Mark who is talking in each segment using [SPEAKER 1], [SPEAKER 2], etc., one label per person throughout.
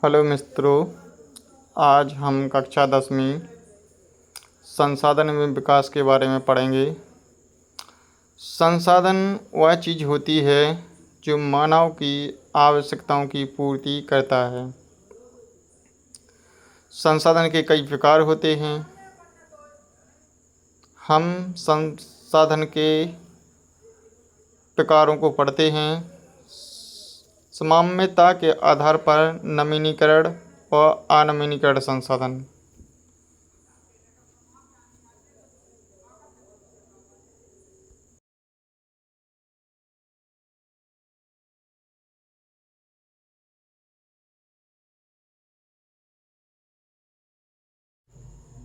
[SPEAKER 1] Hello मित्रों, आज हम कक्षा 10वीं संसाधन एवं विकास के बारे में पढ़ेंगे। संसाधन वह चीज़ होती है जो मानव की आवश्यकताओं की पूर्ति करता है। संसाधन के कई प्रकार होते हैं। हम संसाधन के प्रकारों को पढ़ते हैं। साम्यता के आधार पर नवीनीकरण और अनवीनीकरण संसाधन।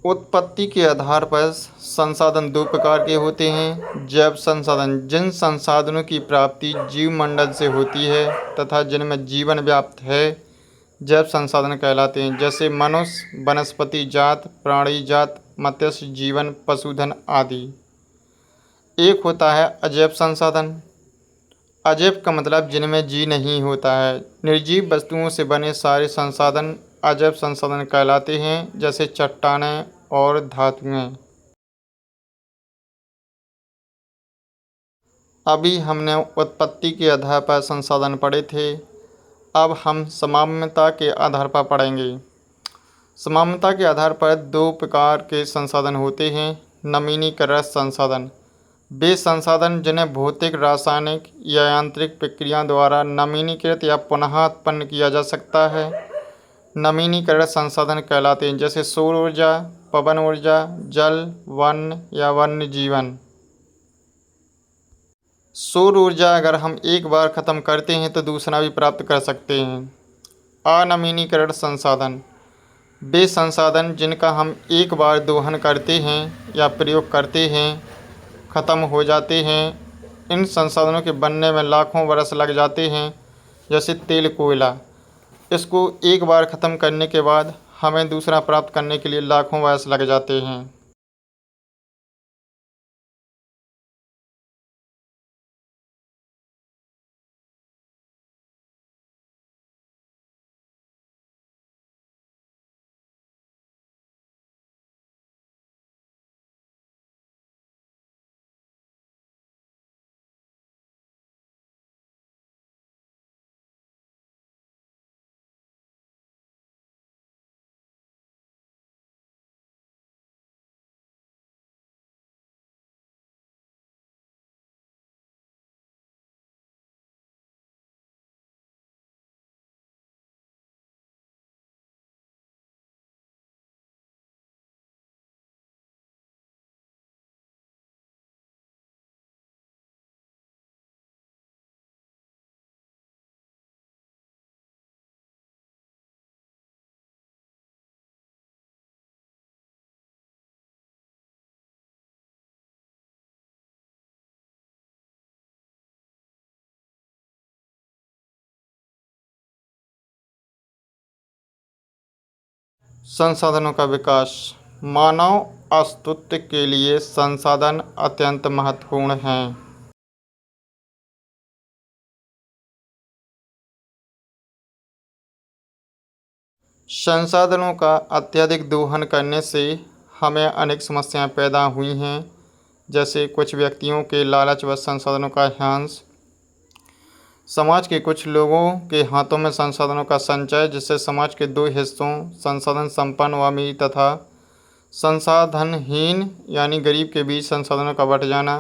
[SPEAKER 1] उत्पत्ति के आधार पर संसाधन दो प्रकार के होते हैं। जैव संसाधन जिन संसाधनों की प्राप्ति जीवमंडल से होती है तथा जिनमें जीवन व्याप्त है, जैव संसाधन कहलाते हैं। जैसे मनुष्य, वनस्पति जात, प्राणी जात, मत्स्य जीवन, पशुधन आदि। एक होता है अजैव संसाधन। अजैव का मतलब जिनमें जी नहीं होता है। निर्जीव वस्तुओं से बने सारे संसाधन अजैव संसाधन कहलाते हैं, जैसे चट्टानें और धातुएं। अभी हमने उत्पत्ति के आधार पर संसाधन पढ़े थे। अब हम साम्यता के आधार पर पढ़ेंगे। साम्यता के आधार पर दो प्रकार के संसाधन होते हैं। नवीनीकरण संसाधन वे संसाधन जिन्हें भौतिक, रासायनिक या यांत्रिक प्रक्रियाओं द्वारा नवीनीकृत या पुनः उत्पन्न किया जा सकता है, नवीनीकरण संसाधन कहलाते हैं। जैसे सौर ऊर्जा, पवन ऊर्जा, जल, वन या वन्य जीवन। सौर ऊर्जा अगर हम एक बार ख़त्म करते हैं तो दूसरा भी प्राप्त कर सकते हैं। अनवीनीकरण संसाधन वे संसाधन जिनका हम एक बार दोहन करते हैं या प्रयोग करते हैं ख़त्म हो जाते हैं। इन संसाधनों के बनने में लाखों वर्ष लग जाते हैं। जैसे तेल, कोयला, इसको एक बार ख़त्म करने के बाद हमें दूसरा प्राप्त करने के लिए लाखों वर्ष लग जाते हैं। संसाधनों का विकास मानव अस्तित्व के लिए संसाधन अत्यंत महत्वपूर्ण हैं। संसाधनों का अत्यधिक दोहन करने से हमें अनेक समस्याएं पैदा हुई हैं। जैसे कुछ व्यक्तियों के लालच व संसाधनों का ह्रास, समाज के कुछ लोगों के हाथों में संसाधनों का संचय, जिससे समाज के दो हिस्सों संसाधन संपन्न व अमीर तथा संसाधनहीन यानी गरीब के बीच संसाधनों का बंट जाना।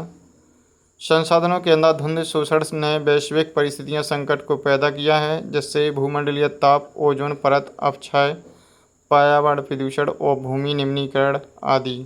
[SPEAKER 1] संसाधनों के अंधाधुंध शोषण ने वैश्विक परिस्थितियां संकट को पैदा किया है, जिससे भूमंडलीय ताप, ओजोन परत अपक्षय, पर्यावरण प्रदूषण और भूमि निम्नीकरण आदि।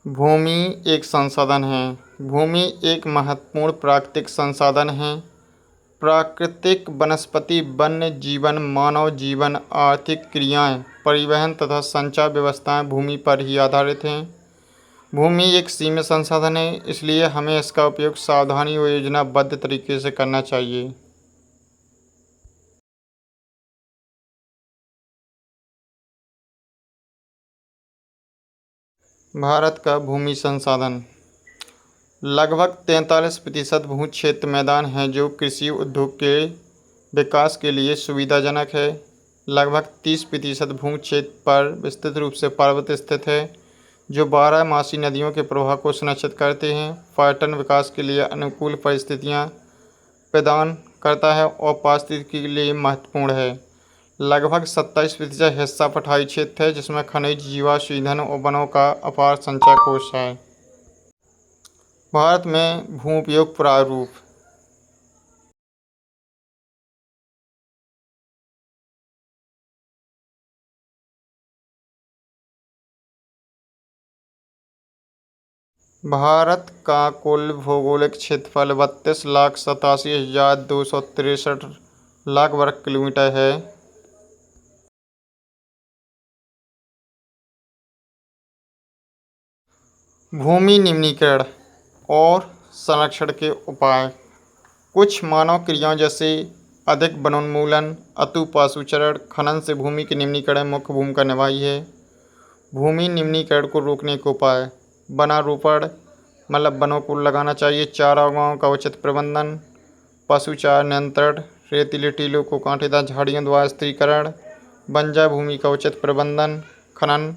[SPEAKER 1] भूमि एक संसाधन है। भूमि एक महत्वपूर्ण प्राकृतिक संसाधन है। प्राकृतिक वनस्पति, वन्य जीवन, मानव जीवन, आर्थिक क्रियाएं, परिवहन तथा संचार व्यवस्थाएं भूमि पर ही आधारित हैं। भूमि एक सीमित संसाधन है, इसलिए हमें इसका उपयोग सावधानी और योजनाबद्ध तरीके से करना चाहिए। भारत का भूमि संसाधन लगभग 43% भू क्षेत्र मैदान है, जो कृषि उद्योग के विकास के लिए सुविधाजनक है। लगभग 30% भू क्षेत्र पर विस्तृत रूप से पर्वत स्थित है, जो 12 मासी नदियों के प्रवाह को सुनिश्चित करते हैं। पर्यटन विकास के लिए अनुकूल परिस्थितियां प्रदान करता है और पारिस्थितिकी के लिए महत्वपूर्ण है। लगभग 27% हिस्सा पठारी क्षेत्र है, जिसमें खनिज, जीवाश्म ईंधन और वनों का अपार संचय कोष है। भारत में भू उपयोग प्रारूप भारत का कुल भौगोलिक क्षेत्रफल 32,87,263 वर्ग किलोमीटर है। भूमि निम्नीकरण और संरक्षण के उपाय। कुछ मानव क्रियाओं जैसे अधिक वनोन्मूलन, अति पशुचारण, खनन से भूमि के निम्नीकरण में मुख्य भूमिका निभाई है। भूमि निम्नीकरण को रोकने के उपाय: वनारोपण, मतलब वनों को लगाना चाहिए। चारागाहों का उचित प्रबंधन, पशुचारण नियंत्रण, रेतीले टीलों को कांटेदार झाड़ियों द्वारा स्थिरीकरण, बंजर भूमि का उचित प्रबंधन, खनन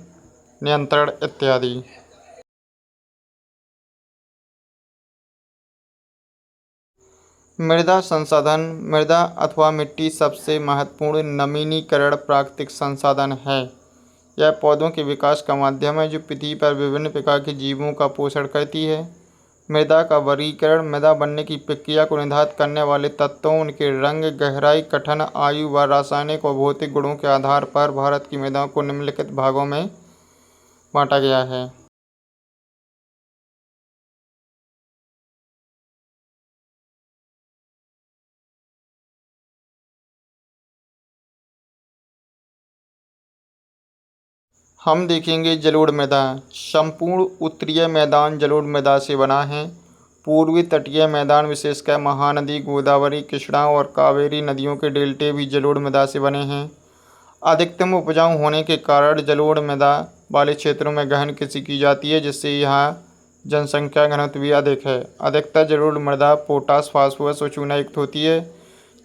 [SPEAKER 1] नियंत्रण इत्यादि। मृदा संसाधन। मृदा अथवा मिट्टी सबसे महत्वपूर्ण नवीनीकरण प्राकृतिक संसाधन है। यह पौधों के विकास का माध्यम है, जो पृथ्वी पर विभिन्न प्रकार के जीवों का पोषण करती है। मृदा का वर्गीकरण। मृदा बनने की प्रक्रिया को निर्धारित करने वाले तत्वों, उनके रंग, गहराई, गठन, आयु व रासायनिक और भौतिक गुणों के आधार पर भारत की मृदा को निम्नलिखित भागों में बांटा गया है। हम देखेंगे जलोढ़ मृदा। संपूर्ण उत्तरीय मैदान जलोढ़ मृदा से बना है। पूर्वी तटीय मैदान, विशेषकर महानदी, गोदावरी, कृष्णा और कावेरी नदियों के डेल्टे भी जलोढ़ मृदा से बने हैं। अधिकतम उपजाऊ होने के कारण जलोढ़ मृदा वाले क्षेत्रों में गहन कृषि की जाती है, जिससे यहाँ जनसंख्या घनत्व भी अधिक है। अधिकतर जलोढ़ मृदा पोटास, फास्फोरस और चूना युक्त होती है,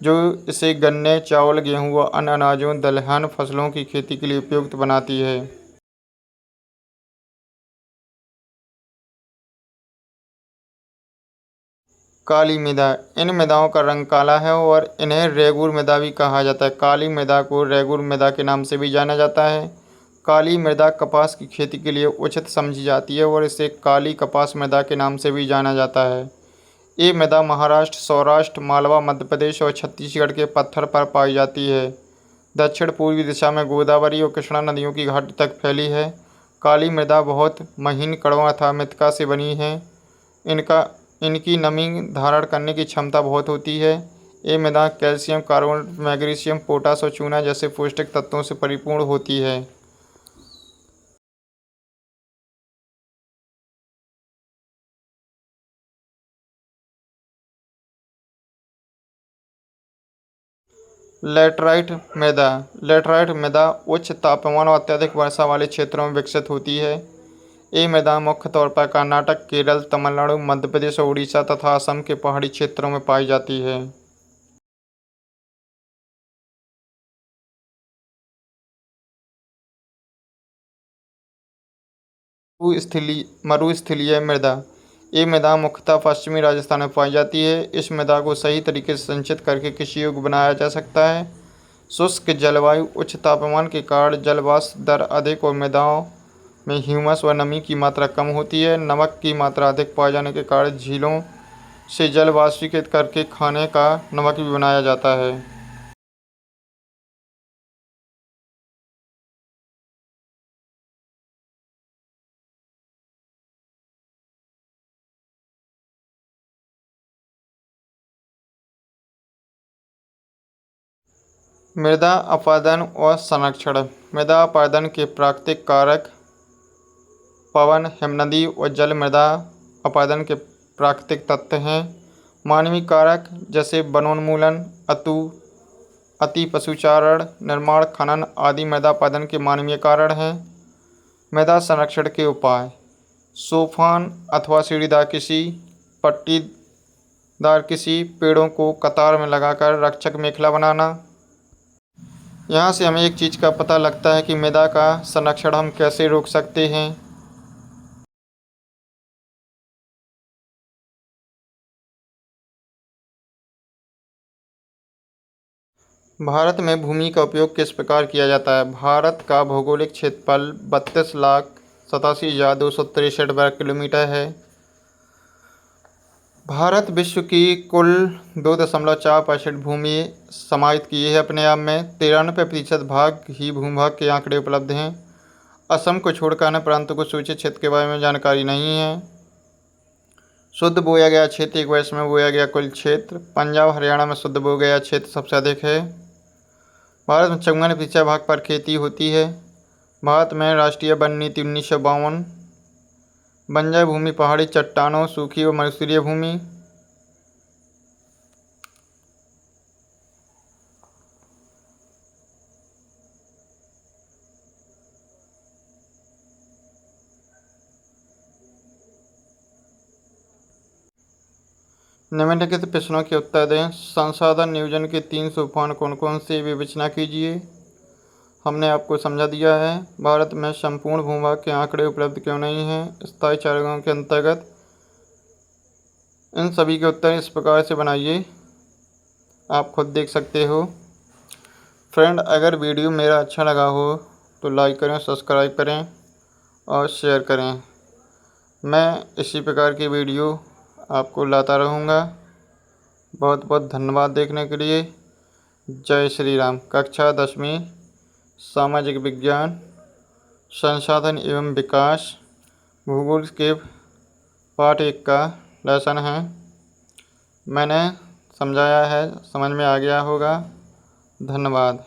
[SPEAKER 1] जो इसे गन्ने, चावल, गेहूँ व अन्य अनाजों, दलहन फसलों की खेती के लिए उपयुक्त बनाती है। काली मृदा। इन मृदाओं का रंग काला है और इन्हें रेगूर मृदा भी कहा जाता है। काली मृदा को रेगूर मृदा के नाम से भी जाना जाता है। काली मृदा कपास की खेती के लिए उचित समझी जाती है और इसे काली कपास मृदा के नाम से भी जाना जाता है। ये मृदा महाराष्ट्र, सौराष्ट्र, मालवा, मध्य प्रदेश और छत्तीसगढ़ के पत्थर पर पाई जाती है। दक्षिण पूर्वी दिशा में गोदावरी और कृष्णा नदियों की घाटी तक फैली है। काली मृदा बहुत महीन कणों अथवा मृत्तिका से बनी है। इनका इनकी नमी धारण करने की क्षमता बहुत होती है। ये मृदा कैल्शियम कार्बोनेट, मैग्नीशियम, पोटास और चूना जैसे पौष्टिक तत्वों से परिपूर्ण होती है। लैटराइट मृदा। लैटराइट मृदा उच्च तापमान और अत्यधिक वर्षा वाले क्षेत्रों में विकसित होती है। ये मृदा मुख्य तौर पर कर्नाटक, केरल, तमिलनाडु, मध्य प्रदेश और उड़ीसा तथा असम के पहाड़ी क्षेत्रों में पाई जाती है। मरुस्थलीय मृदा। ये मृदा मुख्यतः पश्चिमी राजस्थान में पाई जाती है। इस मृदा को सही तरीके से संचित करके कृषि योग्य बनाया जा सकता है। शुष्क जलवायु, उच्च तापमान के कारण जल वाष्प दर अधिक और मृदाओं में ह्यूमस व नमी की मात्रा कम होती है। नमक की मात्रा अधिक पाए जाने के कारण झीलों से जल वाष्पीकृत करके खाने का नमक भी बनाया जाता है। मृदा अपरदन और संरक्षण। मृदा अपरदन के प्राकृतिक कारक पवन, हिमनदी और जल मृदा अपरदन के प्राकृतिक तत्व हैं। मानवीय कारक जैसे वनोन्मूलन, अति पशुचारण, निर्माण, खनन आदि मृदा अपरदन के मानवीय कारण हैं। मृदा संरक्षण के उपाय: सोपान अथवा सीढ़ीदार किसी पेड़ों को कतार में लगाकर रक्षक मेखला बनाना। यहाँ से हमें एक चीज़ का पता लगता है कि मृदा का संरक्षण हम कैसे रोक सकते हैं। भारत में भूमि का उपयोग किस प्रकार किया जाता है? भारत का भौगोलिक क्षेत्रफल 32,87,263 वर्ग किलोमीटर है। भारत विश्व की कुल 2.4% भूमि समाहित की है अपने आप में। 93% भाग ही भूभाग के आंकड़े उपलब्ध हैं। असम को छोड़कर अन्य प्रांतों को सूचित क्षेत्र के बारे में जानकारी नहीं है। शुद्ध बोया गया क्षेत्र एक वर्ष में बोया गया कुल क्षेत्र। पंजाब हरियाणा में शुद्ध बोया गया क्षेत्र सबसे अधिक है। भारत में 54% भाग पर खेती होती है। भारत में राष्ट्रीय वन नीति 1952। बंजर भूमि पहाड़ी चट्टानों, सूखी और मरुस्थलीय भूमि। निम्नलिखित प्रश्नों के उत्तर दें। संसाधन नियोजन के 3 सोपान कौन कौन से विवेचना कीजिए। हमने आपको समझा दिया है। भारत में संपूर्ण भूभाग के आंकड़े उपलब्ध क्यों नहीं हैं। स्थायी चारागाहों के अंतर्गत इन सभी के उत्तर इस प्रकार से बनाइए, आप खुद देख सकते हो। फ्रेंड, अगर वीडियो मेरा अच्छा लगा हो तो लाइक करें, सब्सक्राइब करें और शेयर करें। मैं इसी प्रकार की वीडियो आपको लाता रहूँगा। बहुत बहुत धन्यवाद देखने के लिए। जय श्री राम। कक्षा 10वीं सामाजिक विज्ञान, संसाधन एवं विकास, भूगोल के पाठ 1 का लेसन है। मैंने समझाया है, समझ में आ गया होगा। धन्यवाद।